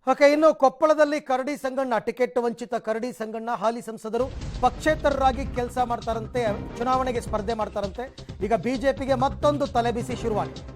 Okay, ಇನ್ನು ಕೊಪ್ಪಳದಲ್ಲಿ Karadi Sanganna ticket ವಂಚಿತ ಕರಡಿ ಸಂಗಣ್ಣ ಹಾಲಿ ಸಂಸದರು ಪಕ್ಷೇತರರಾಗಿ ಕೆಲಸ ಮಾಡ್ತಾರಂತೆ, ಚುನಾವಣೆಗೆ ಸ್ಪರ್ಧೆ ಮಾಡ್ತಾರಂತೆ. ಈಗ ಬಿಜೆಪಿಗೆ ಮತ್ತೊಂದು ತಲೆಬಿಸಿ ಶುರುವಾಗಿದೆ.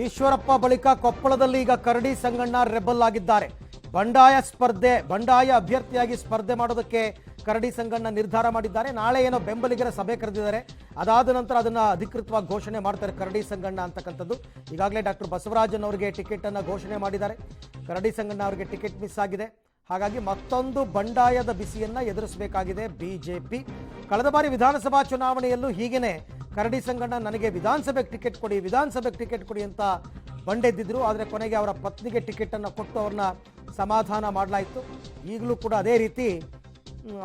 ಈಶ್ವರಪ್ಪ ಬಳಿಕ ಕೊಪ್ಪಳದಲ್ಲಿ ಈಗ ಕರಡಿ ಸಂಗಣ್ಣ ರೆಬಲ್ ಆಗಿದ್ದಾರೆ. ಬಂಡಾಯ ಅಭ್ಯರ್ಥಿಯಾಗಿ ಸ್ಪರ್ಧೆ ಮಾಡೋದಕ್ಕೆ ಕರಡಿ ಸಂಗಣ್ಣ ನಿರ್ಧಾರ ಮಾಡಿದ್ದಾರೆ. ನಾಳೆ ಏನೋ ಬೆಂಬಲಿಗರ ಸಭೆ ಕರೆದಿದ್ದಾರೆ. ಅದಾದ ನಂತರ ಅದನ್ನು ಅಧಿಕೃತವಾಗಿ ಘೋಷಣೆ ಮಾಡ್ತಾರೆ ಕರಡಿ ಸಂಗಣ್ಣ ಅಂತಕ್ಕಂಥದ್ದು. ಈಗಾಗಲೇ ಡಾಕ್ಟರ್ ಬಸವರಾಜನ್ ಅವರಿಗೆ ಟಿಕೆಟ್ ಅನ್ನು ಘೋಷಣೆ ಮಾಡಿದ್ದಾರೆ. ಕರಡಿ ಸಂಗಣ್ಣ ಅವರಿಗೆ ಟಿಕೆಟ್ ಮಿಸ್ ಆಗಿದೆ. ಹಾಗಾಗಿ ಮತ್ತೊಂದು ಬಂಡಾಯದ ಬಿಸಿಯನ್ನ ಎದುರಿಸಬೇಕಾಗಿದೆ ಬಿಜೆಪಿ. ಕಳೆದ ಬಾರಿ ವಿಧಾನಸಭಾ ಚುನಾವಣೆಯಲ್ಲೂ ಹೀಗೇನೆ ಕರಡಿ ಸಂಗಣ್ಣ ನನಗೆ ವಿಧಾನಸಭೆಗೆ ಟಿಕೆಟ್ ಕೊಡಿ ಅಂತ ಬಂಡೆದ್ದಿದ್ರು. ಆದರೆ ಕೊನೆಗೆ ಅವರ ಪತ್ನಿಗೆ ಟಿಕೆಟ್ ಅನ್ನು ಕೊಟ್ಟು ಅವ್ರನ್ನ ಸಮಾಧಾನ ಮಾಡಲಾಯಿತು. ಈಗಲೂ ಕೂಡ ಅದೇ ರೀತಿ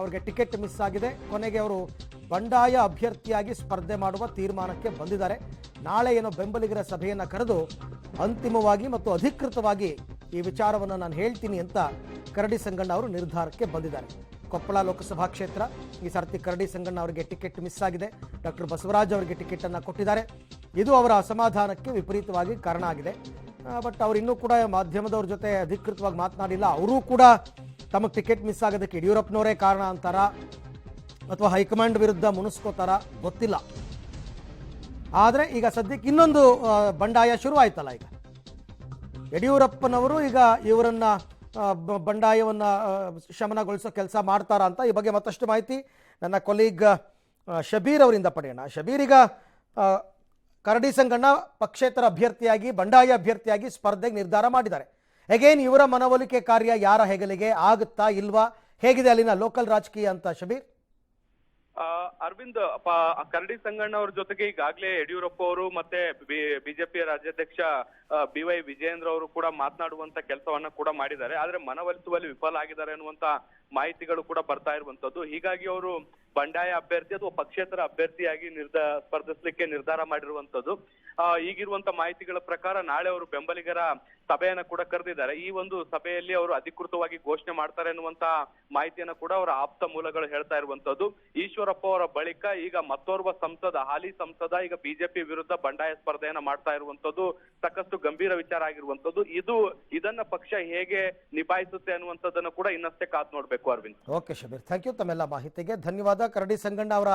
ಅವ್ರಿಗೆ ಟಿಕೆಟ್ ಮಿಸ್ ಆಗಿದೆ. ಕೊನೆಗೆ ಅವರು ಬಂಡಾಯ ಅಭ್ಯರ್ಥಿಯಾಗಿ ಸ್ಪರ್ಧೆ ಮಾಡುವ ತೀರ್ಮಾನಕ್ಕೆ ಬಂದಿದ್ದಾರೆ. ನಾಳೆ ಏನೋ ಬೆಂಬಲಿಗರ ಸಭೆಯನ್ನು ಕರೆದು ಅಂತಿಮವಾಗಿ ಮತ್ತು ಅಧಿಕೃತವಾಗಿ ಈ ವಿಚಾರವನ್ನು ನಾನು ಹೇಳ್ತೀನಿ ಅಂತ ಕರಡಿ ಸಂಗಣ್ಣ ಅವರು ನಿರ್ಧಾರಕ್ಕೆ ಬಂದಿದ್ದಾರೆ. ಕೊಪ್ಪಳ ಲೋಕಸಭಾ ಕ್ಷೇತ್ರ, ಈ ಸರ್ತಿ ಕರಡಿ ಸಂಗಣ್ಣ ಅವರಿಗೆ ಟಿಕೆಟ್ ಮಿಸ್ ಆಗಿದೆ. ಡಾಕ್ಟರ್ ಬಸವರಾಜ್ ಅವರಿಗೆ ಟಿಕೆಟ್ ಅನ್ನು ಕೊಟ್ಟಿದ್ದಾರೆ. ಇದು ಅವರ ಅಸಮಾಧಾನಕ್ಕೆ ವಿಪರೀತವಾಗಿ ಕಾರಣ ಆಗಿದೆ. ಬಟ್ ಅವರು ಇನ್ನೂ ಕೂಡ ಮಾಧ್ಯಮದವ್ರ ಜೊತೆ ಅಧಿಕೃತವಾಗಿ ಮಾತನಾಡಿಲ್ಲ. ಅವರೂ ಕೂಡ ತಮಗೆ ಟಿಕೆಟ್ ಮಿಸ್ ಆಗೋದಕ್ಕೆ ಯಡಿಯೂರಪ್ಪನವರೇ ಕಾರಣ ಅಂತಾರ ಅಥವಾ ಹೈಕಮಾಂಡ್ ವಿರುದ್ಧ ಮುನಿಸ್ಕೋತಾರ ಗೊತ್ತಿಲ್ಲ. ಆದರೆ ಈಗ ಸದ್ಯಕ್ಕೆ ಇನ್ನೊಂದು ಬಂಡಾಯ ಶುರು ಆಯ್ತಲ್ಲ. ಈಗ ಯಡಿಯೂರಪ್ಪನವರು ಈಗ ಇವರನ್ನ ಬಂಡಾಯವನ್ನು ಶಮನಗೊಳಿಸೋ ಕೆಲಸ ಮಾಡ್ತಾರಾ ಅಂತ ಈ ಬಗ್ಗೆ ಮತ್ತಷ್ಟು ಮಾಹಿತಿ ನನ್ನ ಕೊಲೀಗ್ ಶಬೀರ್ ಅವರಿಂದ ಪಡೆಯೋಣ. ಶಬೀರ್, ಈಗ ಕರಡಿ ಸಂಗಣ್ಣ ಪಕ್ಷೇತರ ಅಭ್ಯರ್ಥಿಯಾಗಿ ಬಂಡಾಯ ಅಭ್ಯರ್ಥಿಯಾಗಿ ಸ್ಪರ್ಧೆಗೆ ನಿರ್ಧಾರ ಮಾಡಿದ್ದಾರೆ. ಅಗೇನ್ ಇವರ ಮನವೊಲಿಕೆ ಕಾರ್ಯ ಯಾರ ಹೆಗಲಿಗೆ ಆಗುತ್ತಾ ಇಲ್ವಾ, ಹೇಗಿದೆ ಅಲ್ಲಿನ ಲೋಕಲ್ ರಾಜಕೀಯ ಅಂತ ಶಬೀರ್? ಅರವಿಂದ್, ಕರಡಿ ಸಂಗಣ್ಣ ಅವ್ರ ಜೊತೆಗೆ ಈಗಾಗಲೇ ಯಡಿಯೂರಪ್ಪ ಅವರು ಮತ್ತೆ ಬಿಜೆಪಿಯ ರಾಜ್ಯಾಧ್ಯಕ್ಷ BY ವಿಜಯೇಂದ್ರ ಅವರು ಕೂಡ ಮಾತನಾಡುವಂತ ಕೆಲಸವನ್ನ ಕೂಡ ಮಾಡಿದ್ದಾರೆ. ಆದ್ರೆ ಮನವೊಲಿಸುವಲ್ಲಿ ವಿಫಲ ಆಗಿದ್ದಾರೆ ಅನ್ನುವಂತ ಮಾಹಿತಿಗಳು ಕೂಡ ಬರ್ತಾ ಇರುವಂತದ್ದು. ಹೀಗಾಗಿ ಅವರು ಬಂಡಾಯ ಅಭ್ಯರ್ಥಿ ಅಥವಾ ಪಕ್ಷೇತರ ಅಭ್ಯರ್ಥಿಯಾಗಿ ಸ್ಪರ್ಧಿಸಲಿಕ್ಕೆ ನಿರ್ಧಾರ ಮಾಡಿರುವಂತದ್ದು. ಈಗಿರುವಂತ ಮಾಹಿತಿಗಳ ಪ್ರಕಾರ ನಾಳೆ ಅವರು ಬೆಂಬಲಿಗರ ಸಭೆಯನ್ನ ಕೂಡ ಕರೆದಿದ್ದಾರೆ. ಈ ಒಂದು ಸಭೆಯಲ್ಲಿ ಅವರು ಅಧಿಕೃತವಾಗಿ ಘೋಷಣೆ ಮಾಡ್ತಾರೆ ಅನ್ನುವಂತ ಮಾಹಿತಿಯನ್ನ ಕೂಡ ಅವರ ಆಪ್ತ ಮೂಲಗಳು ಹೇಳ್ತಾ ಇರುವಂತದ್ದು. ಈಶ್ವರಪ್ಪ ಅವರ ಬಳಿಕ ಈಗ ಮತ್ತೋರ್ವ ಹಾಲಿ ಸಂಸದ ಈಗ ಬಿಜೆಪಿ ವಿರುದ್ಧ ಬಂಡಾಯ ಸ್ಪರ್ಧೆಯನ್ನ ಮಾಡ್ತಾ ಇರುವಂತದ್ದು ಸಾಕಷ್ಟು ಗಂಭೀರ ವಿಚಾರ ಆಗಿರುವಂತದ್ದು. ಇದನ್ನ ಪಕ್ಷ ಹೇಗೆ ನಿಭಾಯಿಸುತ್ತೆ ಅನ್ನುವಂಥದ್ದನ್ನು ಕೂಡ ಇನ್ನಷ್ಟೇ ಕಾದು ನೋಡ್ಬೇಕು. Arvind, okay Shabir, thank you ತಮ್ಮೆಲ್ಲ ಮಾಹಿತಿಗೆ ಧನ್ಯವಾದ. ಕರಡಿ ಸಂಗಣ್ಣ ಅವರ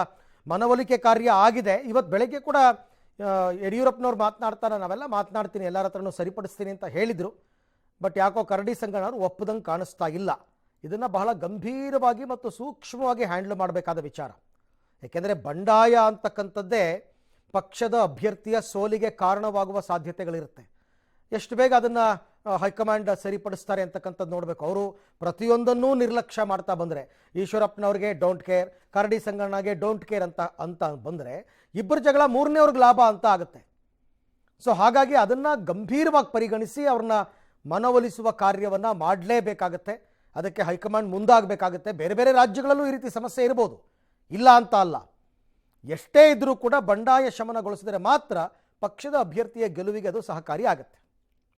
ಮನವೊಲಿಕೆ ಕಾರ್ಯ ಆಗಿದೆ. ಇವತ್ತು ಬೆಳಗ್ಗೆ ಕೂಡ ಯಡಿಯೂರಪ್ಪನವ್ರು ಮಾತನಾಡ್ತಾರೆ, ನಾವೆಲ್ಲ ಮಾತನಾಡ್ತೀನಿ, ಎಲ್ಲರ ಹತ್ರನೂ ಸರಿಪಡಿಸ್ತೀನಿ ಅಂತ ಹೇಳಿದ್ರು. ಬಟ್ ಯಾಕೋ ಕರಡಿ ಸಂಗಣ್ಣ ಅವರು ಒಪ್ಪದಂಗೆ ಕಾಣಿಸ್ತಾ ಇಲ್ಲ. ಇದನ್ನು ಬಹಳ ಗಂಭೀರವಾಗಿ ಮತ್ತು ಸೂಕ್ಷ್ಮವಾಗಿ ಹ್ಯಾಂಡಲ್ ಮಾಡಬೇಕಾದ ವಿಚಾರ. ಏಕೆಂದರೆ ಬಂಡಾಯ ಅಂತಕ್ಕಂಥದ್ದೇ ಪಕ್ಷದ ಅಭ್ಯರ್ಥಿಯ ಸೋಲಿಗೆ ಕಾರಣವಾಗುವ ಸಾಧ್ಯತೆಗಳಿರುತ್ತೆ. ಎಷ್ಟು ಬೇಗ ಅದನ್ನು ಹೈಕಮಾಂಡ್ ಸರಿಪಡಿಸ್ತಾರೆ ಅಂತಕ್ಕಂಥದ್ದು ನೋಡಬೇಕು. ಅವರು ಪ್ರತಿಯೊಂದನ್ನೂ ನಿರ್ಲಕ್ಷ್ಯ ಮಾಡ್ತಾ ಬಂದರೆ, ಈಶ್ವರಪ್ಪನವ್ರಿಗೆ ಡೋಂಟ್ ಕೇರ್, ಕರಡಿ ಸಂಗಣ್ಣಗೆ ಡೋಂಟ್ ಕೇರ್ ಅಂತ ಬಂದರೆ ಇಬ್ಬರು ಜಗಳ ಮೂರನೇವ್ರಿಗೆ ಲಾಭ ಅಂತ ಆಗುತ್ತೆ. ಸೊ ಹಾಗಾಗಿ ಅದನ್ನು ಗಂಭೀರವಾಗಿ ಪರಿಗಣಿಸಿ ಅವ್ರನ್ನ ಮನವೊಲಿಸುವ ಕಾರ್ಯವನ್ನು ಮಾಡಲೇಬೇಕಾಗತ್ತೆ. ಅದಕ್ಕೆ ಹೈಕಮಾಂಡ್ ಮುಂದಾಗಬೇಕಾಗುತ್ತೆ. ಬೇರೆ ಬೇರೆ ರಾಜ್ಯಗಳಲ್ಲೂ ಈ ರೀತಿ ಸಮಸ್ಯೆ ಇರ್ಬೋದು, ಇಲ್ಲ ಅಂತ ಅಲ್ಲ. ಎಷ್ಟೇ ಇದ್ರೂ ಕೂಡ ಬಂಡಾಯ ಶಮನಗೊಳಿಸಿದರೆ ಮಾತ್ರ ಪಕ್ಷದ ಅಭ್ಯರ್ಥಿಯ ಗೆಲುವಿಗೆ ಅದು ಸಹಕಾರಿ ಆಗುತ್ತೆ.